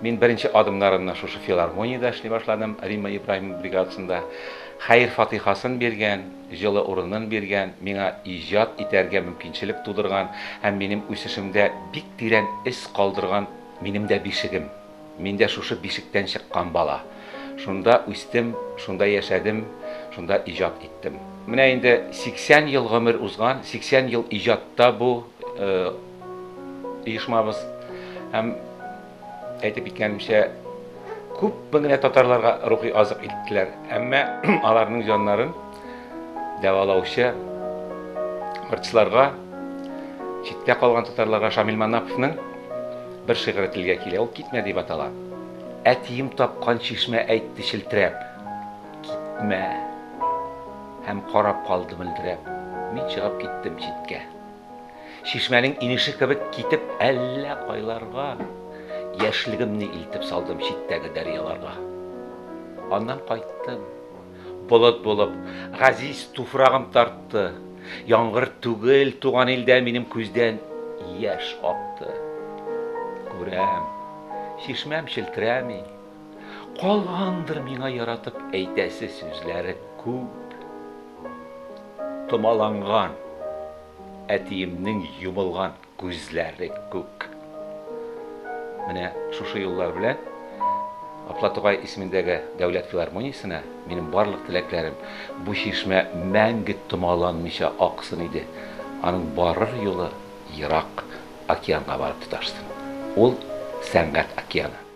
Мин беренче адымнарымны шушы филармониядә эшли башладым, Римма Ибраһим бригадасында. Хәйр фатихасын биргән, җылы урынын биргән, миңа иҗат итәргә мөмкинчелек тудырган һәм минем үсешемдә бик тирән эз калдырган минем дә бишегем. Мин дә шушы бишектән чыккан бала. Шунда үстем, шунда яшәдем, шунда иҗат иттем. Менә инде 80 ел гомер узган, 80 ел иҗатта бу оешмабыз. Һәм әйтеп киткәнемчә, күп генә татарларга рухи азык иттеләр. Әмма аларның җаннарын дәвалаучы артистларга, читтә калган татарларга Шамил Манаповның бер шигыре телгә килә. Ул китмә дип атала. Әтием тапкан чишмә әйтте шелтерәп. Китмә. Һәм карап калды мөлдерәп. Мин чыгып киттем читкә. Шишмәнең инеше кебек китеп әллә кайларга. Яшьлегемне илтеп салдым читтәге дәрьяларга. Аннан кайттым. Болыт булып, газиз туфрагым тартты. Яңгыр түгел, туган илдә минем күздән яшь акты. Күрәм, шишмәм шелтерәми. Калгандыр миңа яратып әйтәсе сүзләре күп. Томаланган, әтиемнең йомылган күзләре күк. Менә шушы юллар белән Аплатугай исемендәге Дәүләт филармониясенә минем барлык теләкләрем бу шишмә мәңге томаланмыйча аксын иде. Аның барыр юлы ерак океанга барып тоташсын. Ул сәнгать океаны.